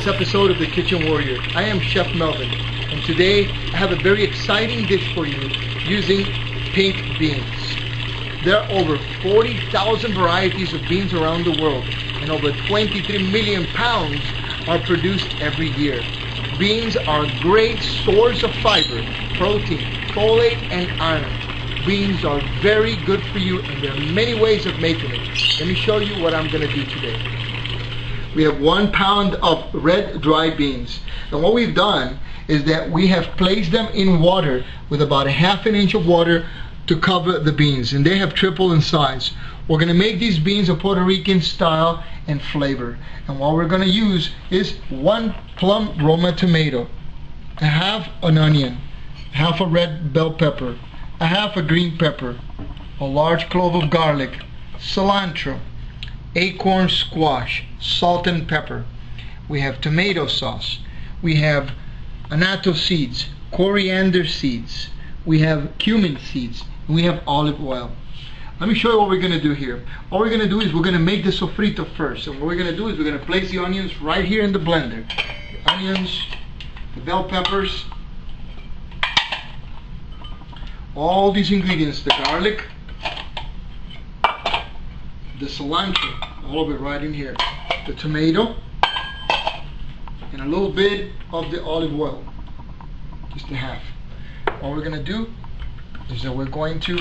this episode of The Kitchen Warrior. I am Chef Melvin, and today I have a very exciting dish for you using pink beans. There are over 40,000 varieties of beans around the world, and over 23 million pounds are produced every year. Beans are a great source of fiber, protein, folate, and iron. Beans are very good for you, and there are many ways of making it. Let me show you what I'm going to do today. We have 1 pound of red dry beans, and what we've done is that we have placed them in water with about a ½ inch of water to cover the beans, and they have tripled in size. We're going to make these beans a Puerto Rican style and flavor, and what we're going to use is 1 plum Roma tomato, a ½ an onion, ½ a red bell pepper, a ½ a green pepper, a large clove of garlic, cilantro, acorn squash, salt and pepper. We have tomato sauce. We have annatto seeds, coriander seeds. We have cumin seeds. And we have olive oil. Let me show you what we're going to do here. All we're going to do is we're going to make the sofrito first. And what we're going to do is we're going to place the onions right here in the blender. The onions, the bell peppers, all these ingredients, the garlic, the cilantro, all of it right in here, the tomato, and a little bit of the olive oil, just a half. All we're going to do is that we're going to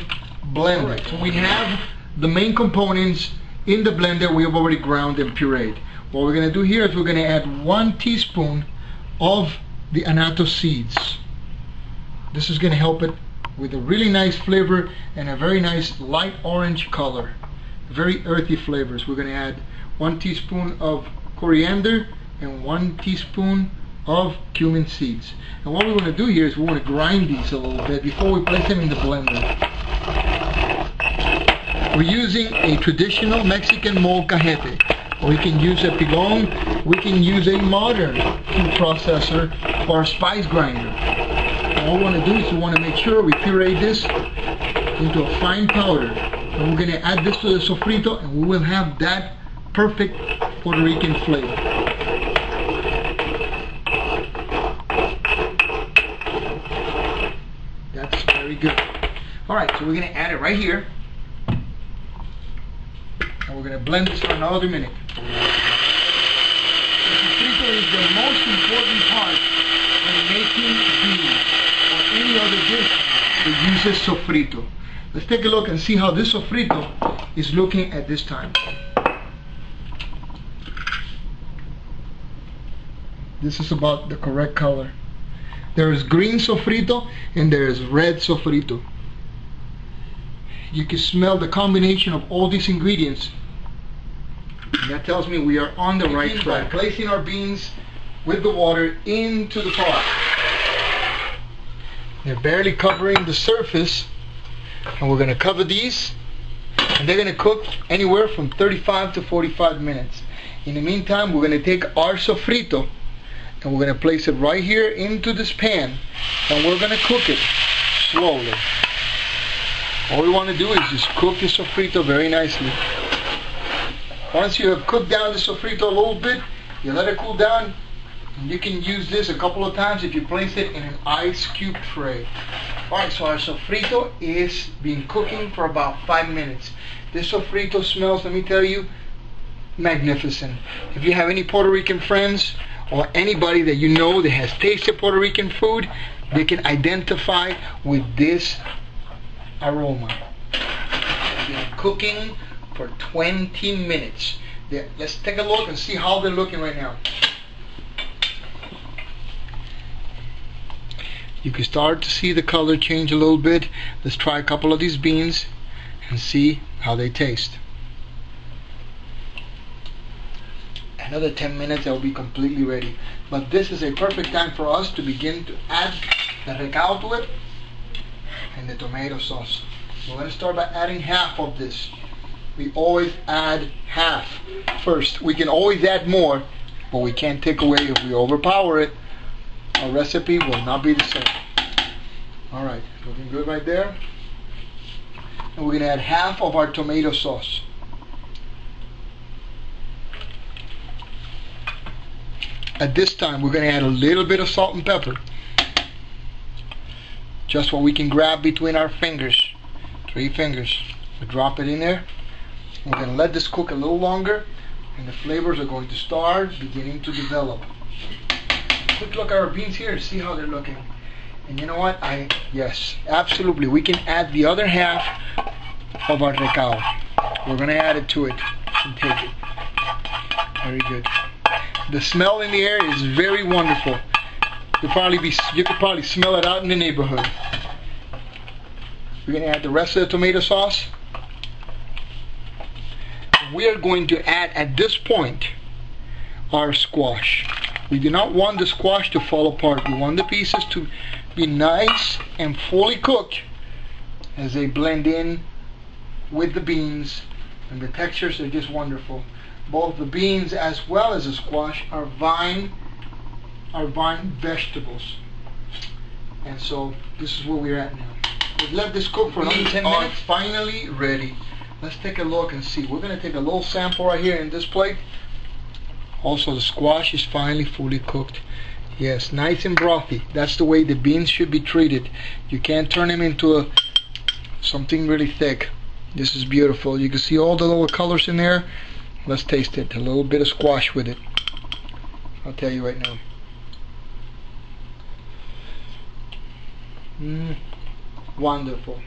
blend it. So we have the main components in the blender we have already ground and pureed. What we're going to do here is we're going to add 1 teaspoon of the annatto seeds. This is going to help it with a really nice flavor and a very nice light orange color. Very earthy flavors. We're going to add 1 teaspoon of coriander and 1 teaspoon of cumin seeds. And what we want to do here is we want to grind these a little bit before we place them in the blender. We're using a traditional Mexican molcajete. We can use a pilon, we can use a modern food processor or a spice grinder. And what we want to do is we want to make sure we puree this into a fine powder. And we're going to add this to the sofrito, and we will have that perfect Puerto Rican flavor. That's very good. Alright, so we're going to add it right here. And we're going to blend this for another minute. The sofrito is the most important part when making beans or any other dish that uses sofrito. Let's take a look and see how this sofrito is looking at this time. This is about the correct color. There is green sofrito and there is red sofrito. You can smell the combination of all these ingredients. And that tells me we are on the right track. By placing our beans with the water into the pot. They're barely covering the surface. And we're going to cover these, and they're going to cook anywhere from 35 to 45 minutes. In the meantime, we're going to take our sofrito and we're going to place it right here into this pan, and we're going to cook it slowly. All we want to do is just cook the sofrito very nicely. Once you have cooked down the sofrito a little bit, you let it cool down, and you can use this a couple of times if you place it in an ice cube tray. Alright, so our sofrito is been cooking for about 5 minutes. This sofrito smells, let me tell you, magnificent. If you have any Puerto Rican friends or anybody that you know that has tasted Puerto Rican food, they can identify with this aroma. It's been cooking for 20 minutes. Let's take a look and see how they're looking right now. You can start to see the color change a little bit. Let's try a couple of these beans and see how they taste. Another 10 minutes, they'll be completely ready. But this is a perfect time for us to begin to add the recao to it and the tomato sauce. We're going to start by adding half of this. We always add half first. We can always add more, but we can't take away. If we overpower it, our recipe will not be the same. Alright, looking good right there. And we're going to add half of our tomato sauce. At this time, we're going to add a little bit of salt and pepper. Just what we can grab between our fingers. 3 fingers. We drop it in there. We're going to let this cook a little longer, and the flavors are going to start beginning to develop. Quick look at our beans here. See how they're looking. And you know what? Yes, absolutely. We can add the other half of our recao. We're going to add it to it and take it. Very good. The smell in the air is very wonderful. You could probably smell it out in the neighborhood. We're going to add the rest of the tomato sauce. We are going to add at this point our squash. We do not want the squash to fall apart. We want the pieces to be nice and fully cooked as they blend in with the beans, and the textures are just wonderful. Both the beans as well as the squash are vine vegetables, and so this is where we're at now. We've let this cook for another 10 minutes. Finally ready. Let's take a look and see. We're going to take a little sample right here in this plate. Also, the squash is finally fully cooked. Yes, nice and brothy. That's the way the beans should be treated. You can't turn them into something really thick. This is beautiful. You can see all the little colors in there. Let's taste it. A little bit of squash with it. I'll tell you right now. Wonderful.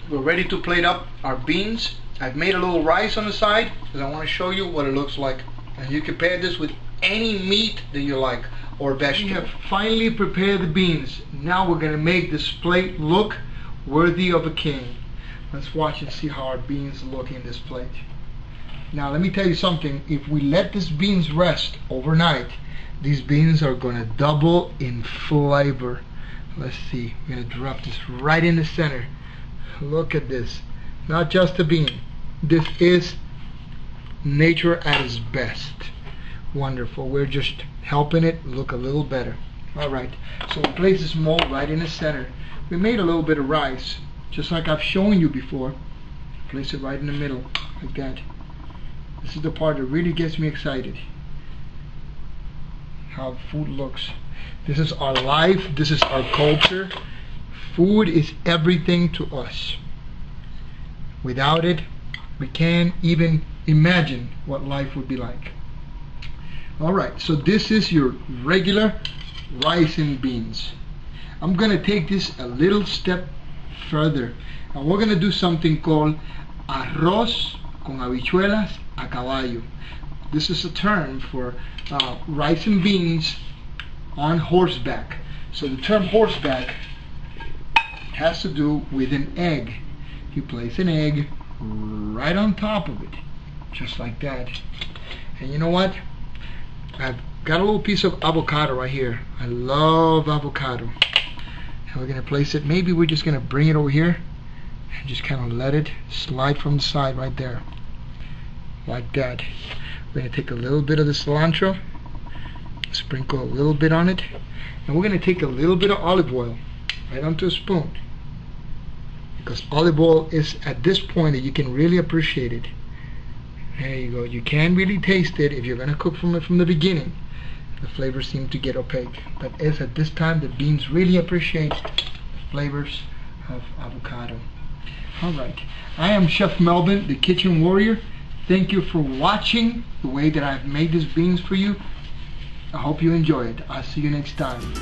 We're ready to plate up our beans. I've made a little rice on the side because I want to show you what it looks like. And you can pair this with any meat that you like or vegetable. We have finally prepared the beans. Now we're going to make this plate look worthy of a king. Let's watch and see how our beans look in this plate. Now let me tell you something. If we let these beans rest overnight, these beans are going to double in flavor. Let's see. We're going to drop this right in the center. Look at this. Not just a bean. This is nature at its best. Wonderful. We're just helping it look a little better. Alright, so we place this mold right in the center. We made a little bit of rice, just like I've shown you before. Place it right in the middle, like that. This is the part that really gets me excited. How food looks. This is our life. This is our culture. Food is everything to us. Without it, we can't even imagine what life would be like. Alright, so this is your regular rice and beans. I'm going to take this a little step further, and we're going to do something called arroz con habichuelas a caballo. This is a term for rice and beans on horseback. So the term horseback has to do with an egg. You place an egg right on top of it, just like that. And you know what? I've got a little piece of avocado right here. I love avocado. And we're going to place it, maybe we're just going to bring it over here and just kind of let it slide from the side right there. Like that. We're going to take a little bit of the cilantro, sprinkle a little bit on it, and we're going to take a little bit of olive oil right onto a spoon. Because olive oil is at this point that you can really appreciate it. There you go. You can really taste it if you're going to cook from the beginning. The flavors seem to get opaque. But it's at this time that beans really appreciate the flavors of avocado. Alright. I am Chef Melvin, the Kitchen Warrior. Thank you for watching the way that I've made these beans for you. I hope you enjoy it. I'll see you next time.